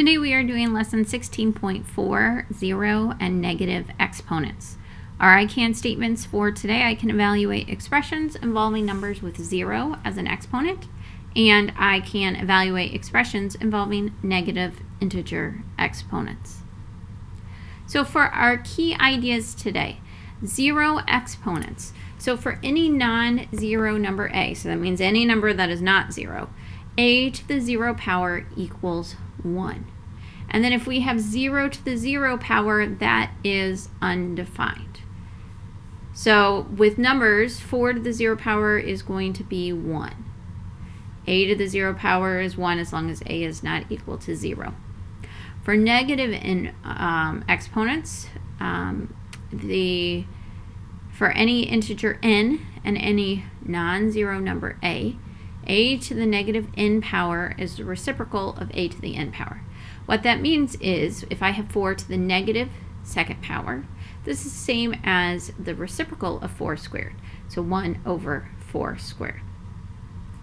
Today we are doing lesson 16.40 and negative exponents. Our I can statements for today: I can evaluate expressions involving numbers with 0 as an exponent, and I can evaluate expressions involving negative integer exponents. So for our key ideas today, 0 exponents. So for any non-zero number a, so that means any number that is not 0, a to the 0 power equals 1. And then if we have 0 to the 0 power, that is undefined. So with numbers, 4 to the 0 power is going to be 1. A to the 0 power is 1 as long as a is not equal to 0. For negative exponents, for any integer n and any non-zero number a to the negative n power is the reciprocal of a to the n power. What that means is if I have 4 to the negative second power, this is the same as the reciprocal of 4 squared, so 1 over 4 squared.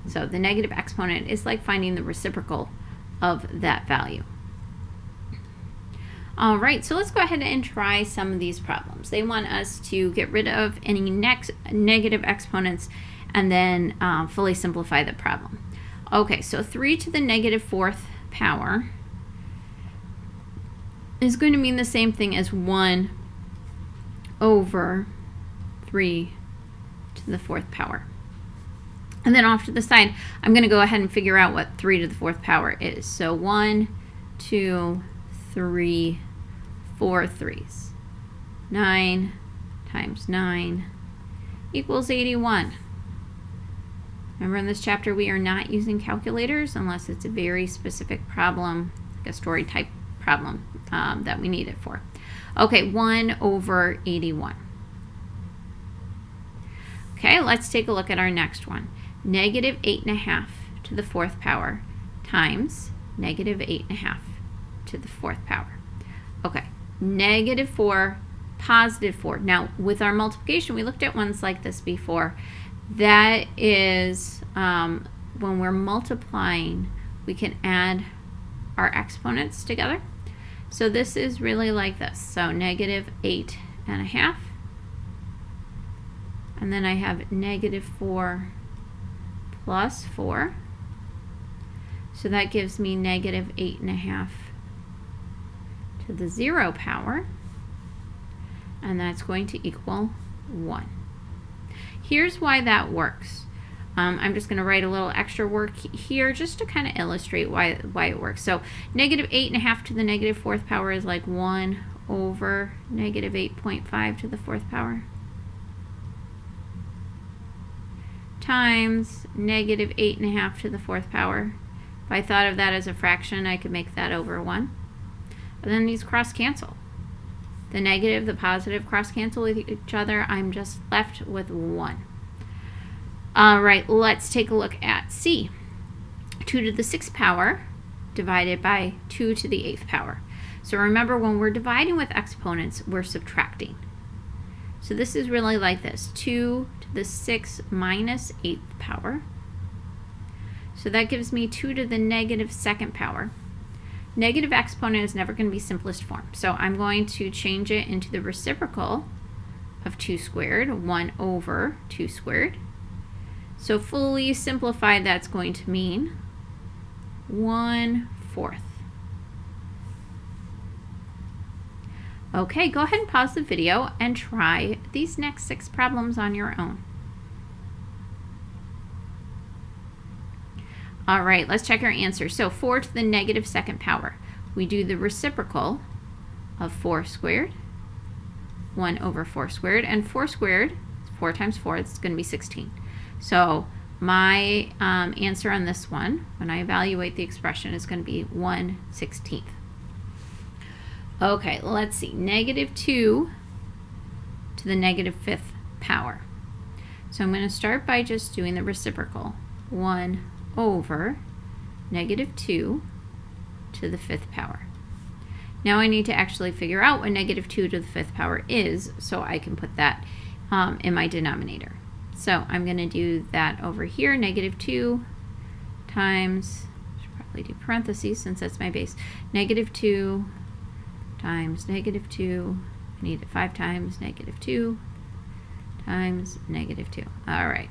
So the negative exponent is like finding the reciprocal of that value. All right, so let's go ahead and try some of these problems. They want us to get rid of any negative exponents and then fully simplify the problem. Okay, so 3 to the negative fourth power is going to mean the same thing as 1 over 3 to the fourth power. And then off to the side, I'm going to go ahead and figure out what 3 to the fourth power is. So 1, 2, 3, 4 threes. 9 times 9 equals 81. Remember, in this chapter, we are not using calculators unless it's a very specific problem, like a story type problem that we need it for. Okay, 1 over 81. Okay, let's take a look at our next one. Negative 8.5 to the fourth power times negative 8.5 to the fourth power. Okay, negative 4, positive 4. Now, with our multiplication, we looked at ones like this before. That is when we're multiplying, we can add our exponents together. So this is really like this. So negative 8.5. And then I have negative 4 plus 4. So that gives me negative 8.5 to the 0 power. And that's going to equal 1. Here's why that works. I'm just going to write a little extra work here just to kind of illustrate why it works. So negative 8.5 to the negative fourth power is like 1 over negative 8.5 to the fourth power times negative 8.5 to the fourth power. If I thought of that as a fraction, I could make that over 1. And then these cross cancel. The negative, the positive cross cancel with each other. I'm just left with 1. All right, let's take a look at C. 2 to the 6th power divided by 2 to the 8th power. So remember, when we're dividing with exponents, we're subtracting. So this is really like this. 2 to the 6th minus 8th power. So that gives me 2 to the negative 2nd power. Negative exponent is never going to be simplest form. So I'm going to change it into the reciprocal of 2 squared, 1 over 2 squared. So fully simplified, that's going to mean 1/4. Okay, go ahead and pause the video and try these next 6 problems on your own. All right, let's check our answers. So 4 to the negative 2nd power. We do the reciprocal of 4 squared, 1 over 4 squared, and 4 squared, 4 times 4, it's going to be 16. So my answer on this one, when I evaluate the expression, is going to be 1/16. Okay, let's see. Negative 2 to the negative 5th power. So I'm going to start by just doing the reciprocal. 1 over negative 2 to the 5th power. Now I need to actually figure out what negative 2 to the 5th power is so I can put that in my denominator. So I'm going to do that over here. Negative 2 times, automatically do parentheses since that's my base. Negative 2 times negative 2. I need it 5 times negative 2 times negative 2. All right.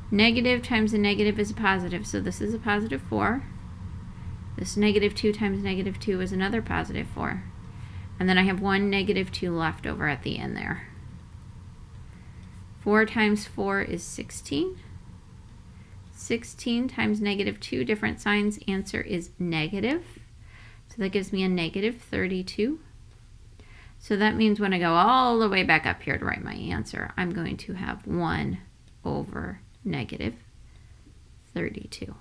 Negative times a negative is a positive, so this is a positive 4. This negative 2 times negative 2 is another positive 4. And then I have one negative 2 left over at the end there. 4 times 4 is 16. 16 times negative 2, different signs, answer is negative. So that gives me a negative 32. So that means when I go all the way back up here to write my answer, I'm going to have 1 over negative 32.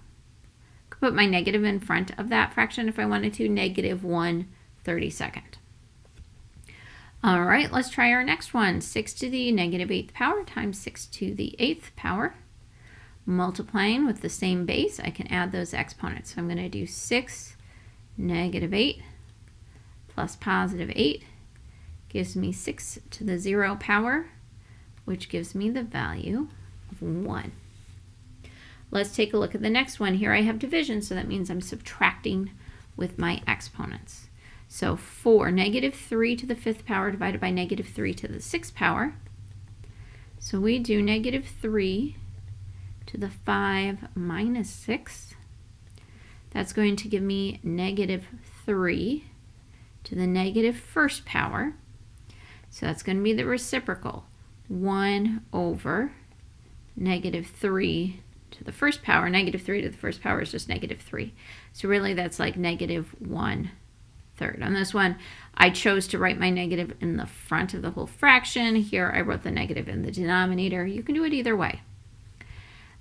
Could put my negative in front of that fraction if I wanted to, negative 1/32. All right, let's try our next one. 6 to the negative 8th power times 6 to the 8th power. Multiplying with the same base, I can add those exponents. So I'm going to do 6 negative 8 plus positive 8 gives me 6 to the 0 power, which gives me the value of 1. Let's take a look at the next one. Here I have division, so that means I'm subtracting with my exponents. So 4, negative 3 to the 5th power divided by negative 3 to the 6th power. So we do negative 3 to the 5 minus 6. That's going to give me negative 3 to the negative 1st power. So that's going to be the reciprocal. 1 over negative 3 to the 1st power. Negative 3 to the 1st power is just negative 3. So really that's like negative 1/3. On this one, I chose to write my negative in the front of the whole fraction. Here I wrote the negative in the denominator. You can do it either way.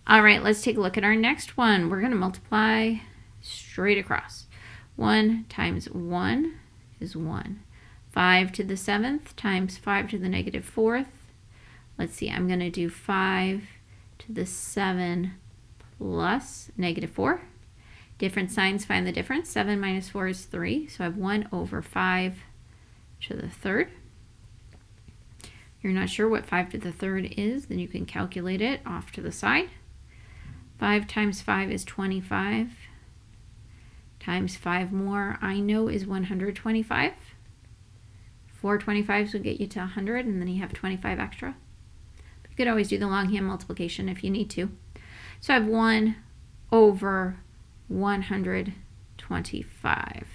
All right, let's take a look at our next one. We're going to multiply straight across. 1 times 1 is 1. 5 to the 7th times 5 to the negative 4th. Let's see, I'm going to do 5 to the 7 plus negative 4. Different signs, find the difference. 7 minus 4 is 3, so I have 1 over 5 to the 3rd. You're not sure what 5 to the 3rd is, then you can calculate it off to the side. 5 times 5 is 25. Times 5 more, I know, is 125. 4 25s will get you to 100, and then you have 25 extra. But you could always do the longhand multiplication if you need to. So I have 1 over 125.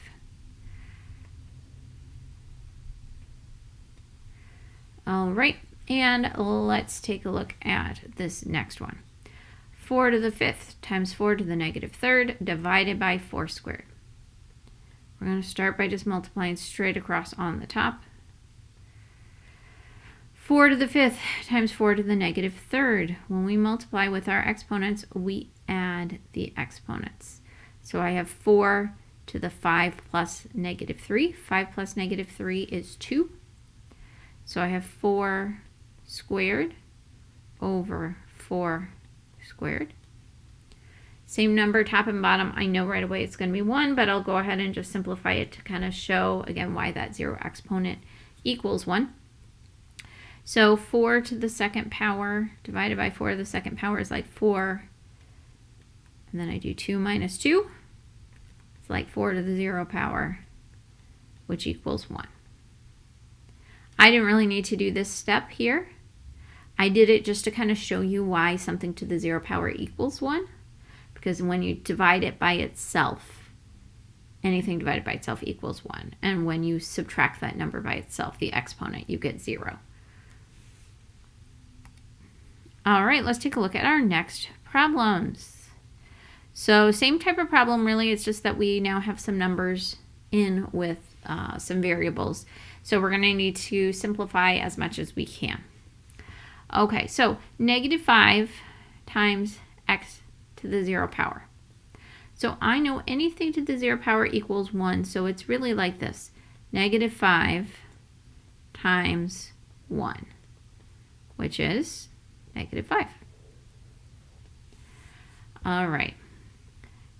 All right, and let's take a look at this next one. 4 to the 5th times 4 to the negative 3rd divided by 4 squared. We're going to start by just multiplying straight across on the top. 4 to the 5th times 4 to the negative 3rd. When we multiply with our exponents, we add the exponents. So I have 4 to the 5 plus negative 3. 5 plus negative 3 is 2. So I have 4 squared over 4 squared. Same number, top and bottom. I know right away it's going to be 1, but I'll go ahead and just simplify it to kind of show, again, why that 0 exponent equals 1. So 4 to the 2nd power divided by 4 to the 2nd power is like 4. And then I do 2 minus 2. It's like 4 to the 0 power, which equals 1. I didn't really need to do this step here. I did it just to kind of show you why something to the 0 power equals 1. Because when you divide it by itself, anything divided by itself equals 1. And when you subtract that number by itself, the exponent, you get 0. All right, let's take a look at our next problems. So same type of problem, really. It's just that we now have some numbers in with some variables. So we're going to need to simplify as much as we can. Okay, so negative 5 times x to the 0 power. So I know anything to the 0 power equals 1, so it's really like this. Negative 5 times 1, which is negative 5. All right.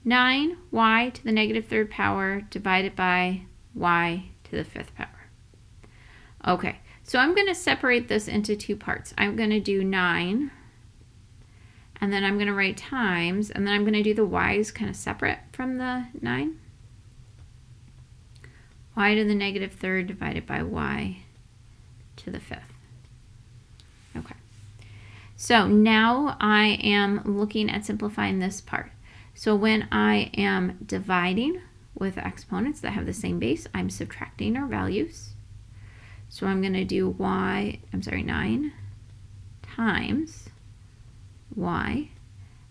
9y to the negative 3rd power divided by y to the 5th power. Okay, so I'm going to separate this into two parts. I'm going to do 9, And then I'm going to write times, and then I'm going to do the y's kind of separate from the 9. Y to the negative third divided by y to the 5th. Okay. So now I am looking at simplifying this part. So when I am dividing with exponents that have the same base, I'm subtracting our values. So I'm going to do 9 times y,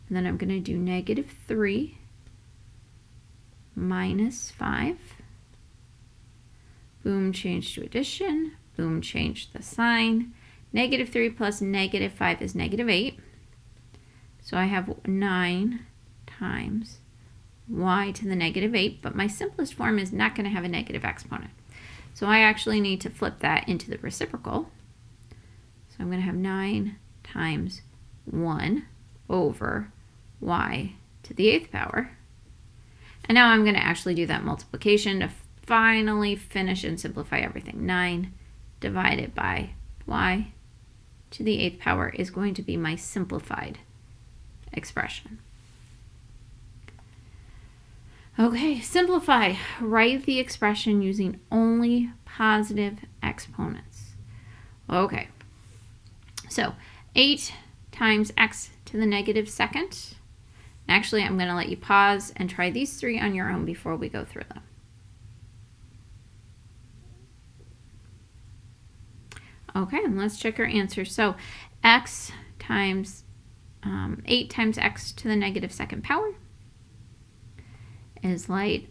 and then I'm going to do negative 3 minus 5. Boom, change to addition. Boom, change the sign. Negative 3 plus negative 5 is negative 8. So I have 9 times y to the negative 8, but my simplest form is not going to have a negative exponent. So I actually need to flip that into the reciprocal. So I'm going to have 9 times 1 over y to the 8th power. And now I'm going to actually do that multiplication to finally finish and simplify everything. 9 divided by y to the 8th power is going to be my simplified expression. Okay, simplify. Write the expression using only positive exponents. Okay, so 8 times x to the negative second. Actually, I'm going to let you pause and try these 3 on your own before we go through them. Okay, and let's check our answers. So x times 8 times x to the negative second power is like,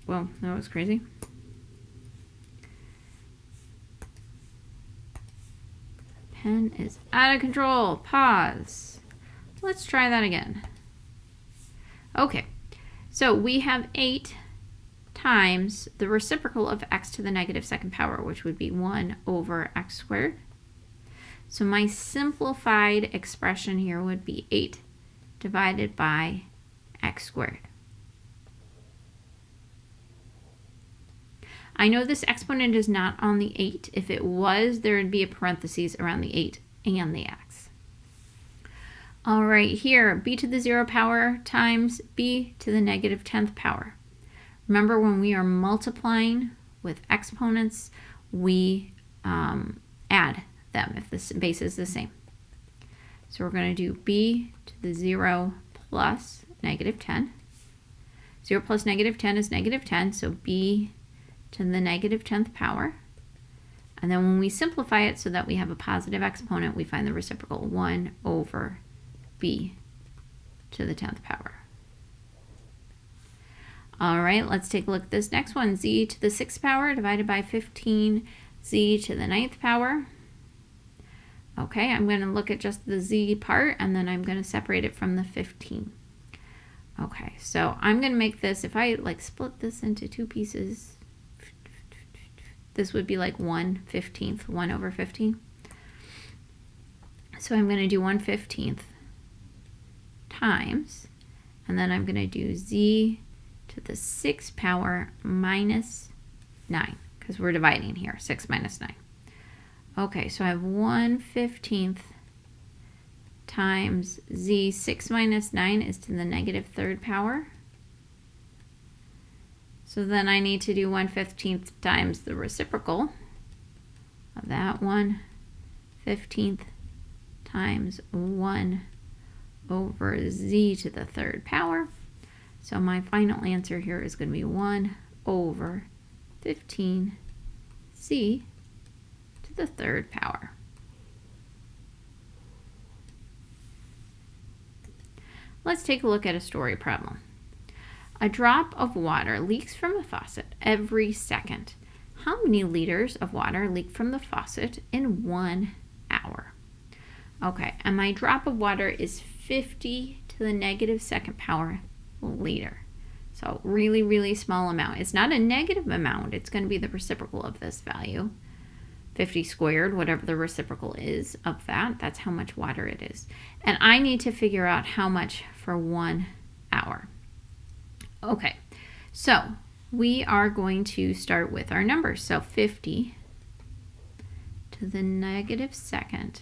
well, that was crazy. Pen is out of control. Pause. Let's try that again. Okay, so we have 8 times the reciprocal of x to the negative second power, which would be 1 over x squared. So my simplified expression here would be 8 divided by x squared. I know this exponent is not on the 8. If it was, there would be a parentheses around the 8 and the x. All right, here, b to the 0 power times b to the negative 10th power. Remember, when we are multiplying with exponents, we add them if the base is the same. So we're going to do b to the 0 plus negative 10. 0 plus negative 10 is negative 10, so b to the negative 10th power. And then when we simplify it so that we have a positive exponent, we find the reciprocal 1 over b to the 10th power. All right, let's take a look at this next one. Z to the 6th power divided by 15 z to the 9th power. Okay, I'm going to look at just the z part, and then I'm going to separate it from the 15. Okay, so I'm going to make this, if I like split this into 2 pieces, this would be like 1/15, 1 over 15. So I'm going to do 1/15 times, and then I'm going to do z to the 6th power minus 9, because we're dividing here, 6 minus 9. Okay, so I have 1/15 times z. 6 minus 9 is to the negative 3rd power. So then I need to do 1/15 times the reciprocal of that. 1/15 times 1 over z to the 3rd power. So my final answer here is going to be 1 over 15 z to the 3rd power. Let's take a look at a story problem. A drop of water leaks from the faucet every second. How many liters of water leak from the faucet in 1 hour? Okay, and my drop of water is 50 to the negative 2nd power liter. So really, really small amount. It's not a negative amount. It's going to be the reciprocal of this value. 50 squared, whatever the reciprocal is of that. That's how much water it is. And I need to figure out how much for 1 hour. Okay, so we are going to start with our numbers. So 50 to the negative 2nd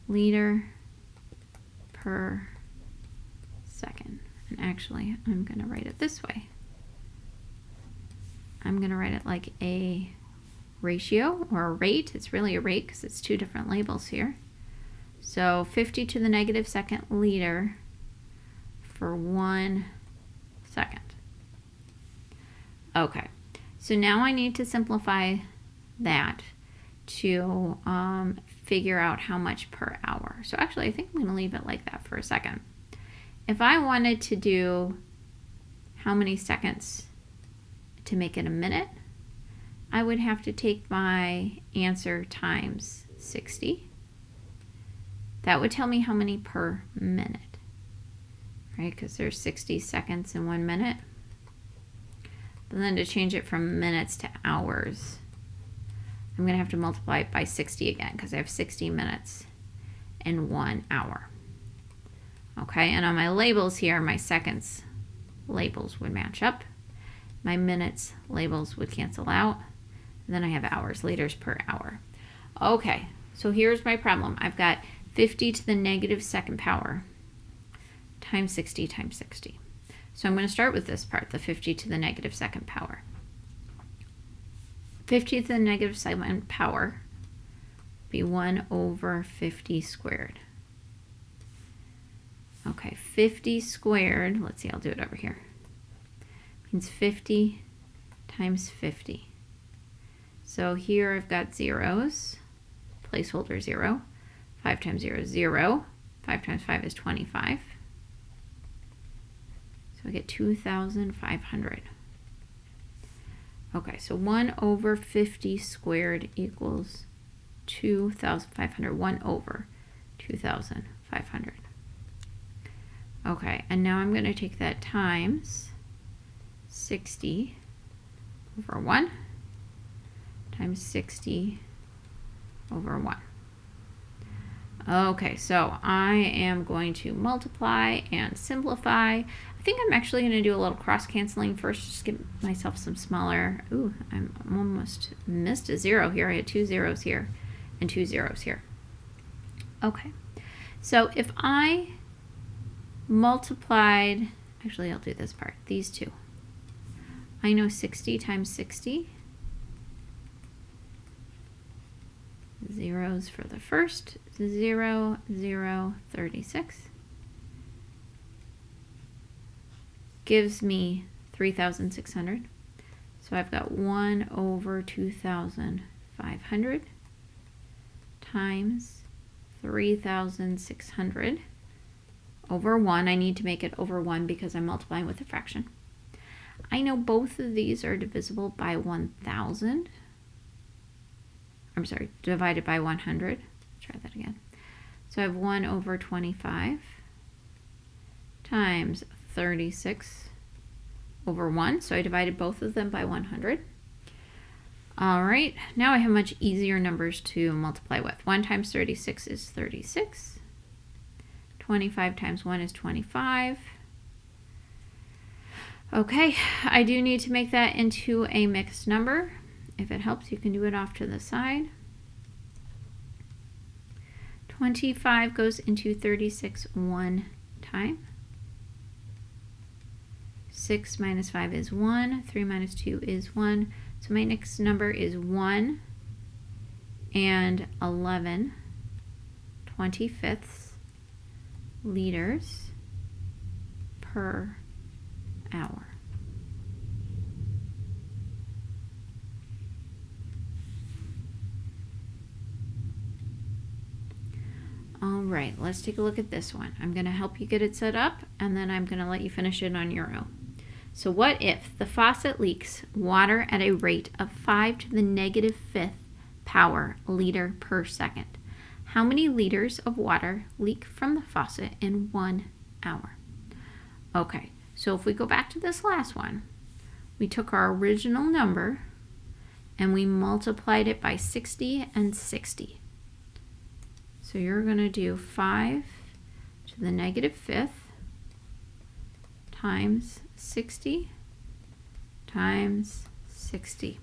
liter per second. And actually, I'm going to write it this way. I'm going to write it like a ratio or a rate. It's really a rate because it's two different labels here. So 50 to the negative second liter for 1 second. Okay, so now I need to simplify that to figure out how much per hour. So actually, I think I'm going to leave it like that for a second. If I wanted to do how many seconds to make it a minute, I would have to take my answer times 60. That would tell me how many per minute, right? Because there's 60 seconds in 1 minute. But then to change it from minutes to hours, I'm going to have to multiply it by 60 again because I have 60 minutes in 1 hour. Okay, and on my labels here, my seconds labels would match up. My minutes labels would cancel out. And then I have hours, liters per hour. Okay, so here's my problem. I've got 50 to the negative second power times 60 times 60. So I'm going to start with this part, the 50 to the negative second power. 50 to the negative second power would be 1 over 50 squared. Okay, 50 squared, let's see, I'll do it over here. Means 50 times 50. So here I've got zeros, placeholder 0. 5 times 0 is 0. 5 times 5 is 25. So I get 2,500. Okay, so 1 over 50 squared equals 2,500. 1 over 2,500. Okay, and now I'm going to take that times 60 over 1 times 60 over 1. Okay, so I am going to multiply and simplify. I think I'm actually going to do a little cross-canceling first, just give myself some smaller. Ooh, I'm almost missed a 0 here. I had 2 zeros here and 2 zeros here. Okay, so if I multiplied, actually I'll do this part, these two. I know 60 times 60. Zeros for the first, 0, 0, 36. Gives me 3,600. So I've got 1 over 2,500 times 3,600 over 1. I need to make it over 1 because I'm multiplying with a fraction. I know both of these are divisible by 1,000. I'm sorry, divided by 100. Try that again. So I have 1 over 25 times 36 over 1. So I divided both of them by 100. All right, now I have much easier numbers to multiply with. 1 times 36 is 36. 25 times 1 is 25. Okay, I do need to make that into a mixed number. If it helps, you can do it off to the side. 25 goes into 36 one time. 6 minus 5 is 1. 3 minus 2 is 1. So my next number is 1 and 11 25ths liters per hour. All right, let's take a look at this one. I'm going to help you get it set up, and then I'm going to let you finish it on your own. So what if the faucet leaks water at a rate of 5 to the negative 5th power liter per second? How many liters of water leak from the faucet in 1 hour? Okay, so if we go back to this last one, we took our original number and we multiplied it by 60 and 60. So you're going to do 5 to the negative 5th times 60 times 60.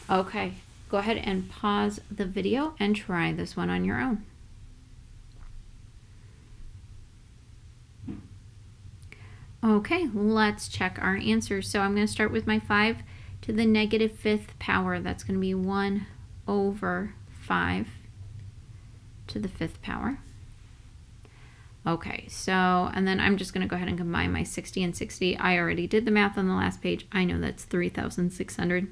Okay, go ahead and pause the video and try this one on your own. Okay, let's check our answers. So I'm going to start with my 5 to the negative 5th power. That's going to be 1 over 5 to the 5th power. Okay, so, and then I'm just going to go ahead and combine my 60 and 60. I already did the math on the last page. I know that's 3,600.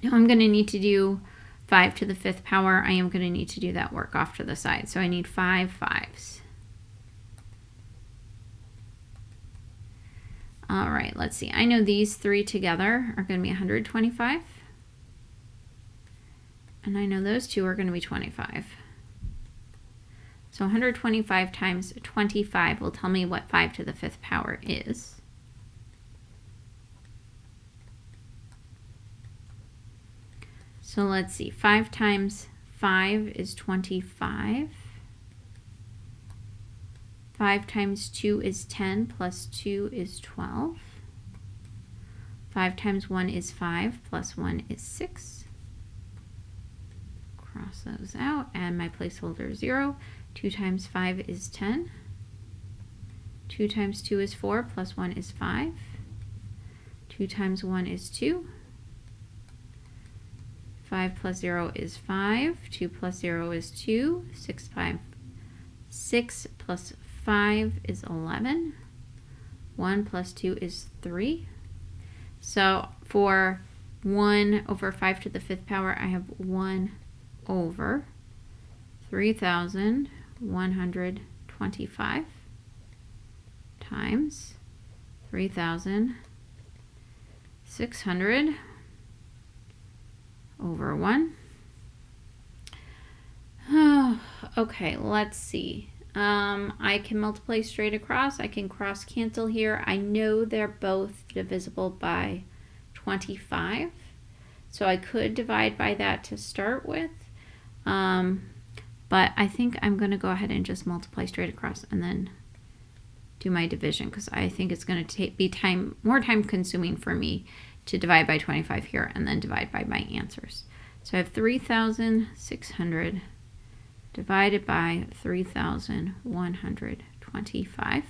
Now I'm going to need to do 5 to the 5th power. I am going to need to do that work off to the side. So I need 5 5s. All right, let's see. I know these three together are going to be 125. And I know those two are going to be 25. So 125 times 25 will tell me what 5 to the 5th power is. So let's see. 5 times 5 is 25. 5 times 2 is 10, plus 2 is 12. 5 times 1 is 5, plus 1 is 6. Cross those out, and my placeholder is 0. 2 times 5 is 10. 2 times 2 is 4, plus 1 is 5. 2 times 1 is 2. 5 plus 0 is 5. 2 plus 0 is 2. 6 plus 5 is 11. 1 plus 2 is 3. So for 1 over 5 to the 5th power, I have 1 over 3,125 times 3,600 over 1. Oh, okay, let's see. I can multiply straight across. I can cross cancel here. I know they're both divisible by 25. So I could divide by that to start with. But I think I'm going to go ahead and just multiply straight across and then do my division, because I think it's going to be more time consuming for me to divide by 25 here and then divide by my answers. So I have 3,600 divided by 3,125.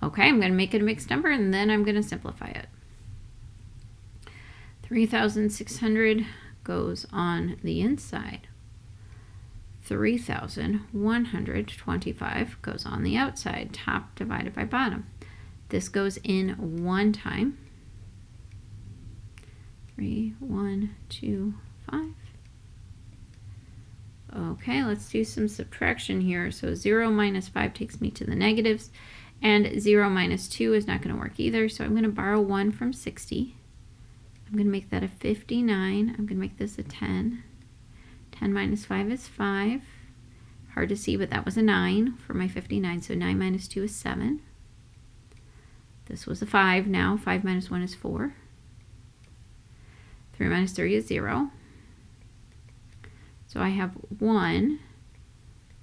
Okay, I'm going to make it a mixed number and then I'm going to simplify it. 3,600 goes on the inside. 3,125 goes on the outside, top divided by bottom. This goes in one time. 3, 1, 2, 5. Okay, let's do some subtraction here. So 0 minus 5 takes me to the negatives, and 0 minus 2 is not going to work either. So I'm going to borrow 1 from 60. I'm going to make that a 59. I'm going to make this a 10. 10 minus 5 is 5. Hard to see, but that was a 9 for my 59. So 9 minus 2 is 7. This was a 5 now. 5 minus 1 is 4. 3 minus 3 is 0. So I have 1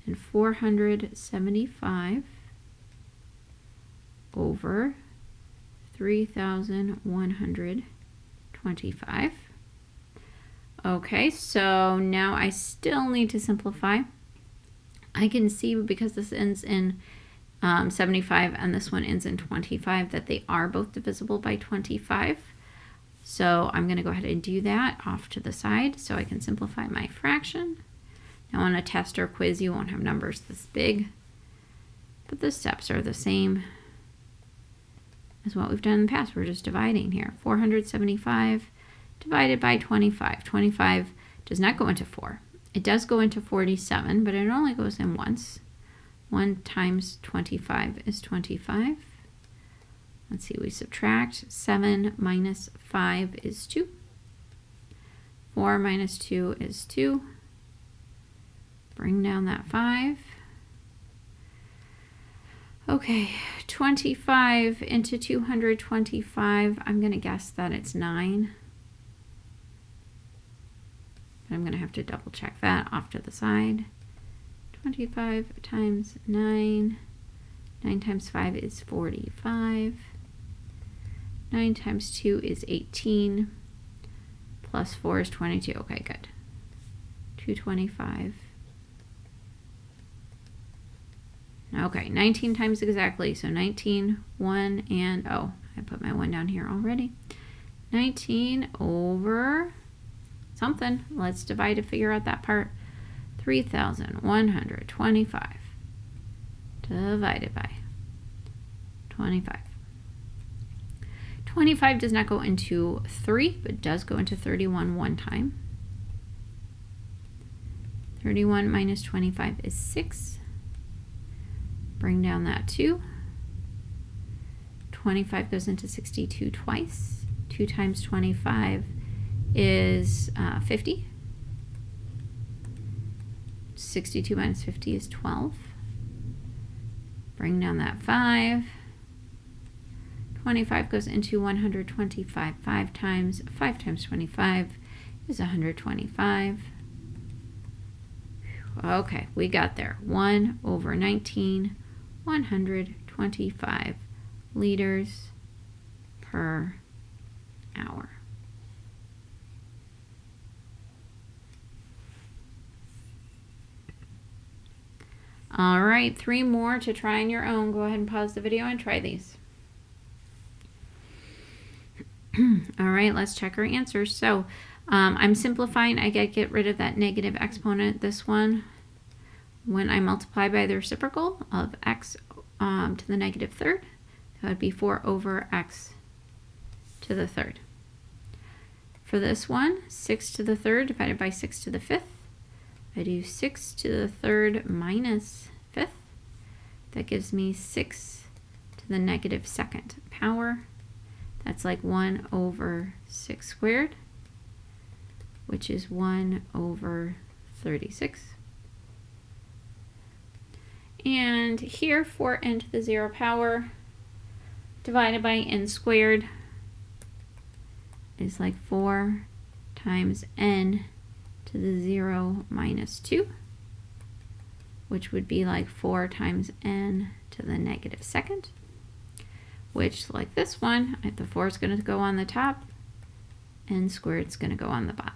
and 475 over 3,125. Okay, so now I still need to simplify. I can see, because this ends in 75 and this one ends in 25, that they are both divisible by 25. So I'm going to go ahead and do that off to the side so I can simplify my fraction. Now on a test or quiz, you won't have numbers this big, but the steps are the same as what we've done in the past. We're just dividing here. 475 divided by 25. 25 does not go into 4. It does go into 47, but it only goes in once. 1 times 25 is 25. Let's see, we subtract. 7 minus 5 is 2. 4 minus 2 is 2. Bring down that 5. Okay, 25 into 225. I'm going to guess that it's 9. I'm going to have to double check that off to the side. 25 times 9. 9 times 5 is 45. 9 times 2 is 18. Plus 4 is 22. Okay, good. 225 Okay, 19 times exactly. So 19, 1, and oh, I put my 1 down here already. 19 over something. Let's divide to figure out that part. 3,125 divided by 25. 25 does not go into 3, but does go into 31 one time. 31 minus 25 is 6. Bring down that 2. 25 goes into 62 twice. 2 times 25 is 50. 62 minus 50 is 12. Bring down that 5. 25 goes into 125 5 times. 5 times 25 is 125. Okay, we got there. 1 over 19, 125 liters per hour. All right, 3 more to try on your own. Go ahead and pause the video and try these. All right, let's check our answers. So I'm simplifying. I get rid of that negative exponent. This one, when I multiply by the reciprocal of x to the negative third, that would be 4 over x to the third. For this one, 6 to the third divided by 6 to the fifth. I do 6 to the third minus fifth. That gives me 6 to the negative second power. That's like 1 over 6 squared, which is 1 over 36. And here, 4n to the 0 power divided by n squared is like 4 times n to the 0 minus 2, which would be like 4 times n to the negative second, which, like this one, the 4 is going to go on the top, n squared is going to go on the bottom.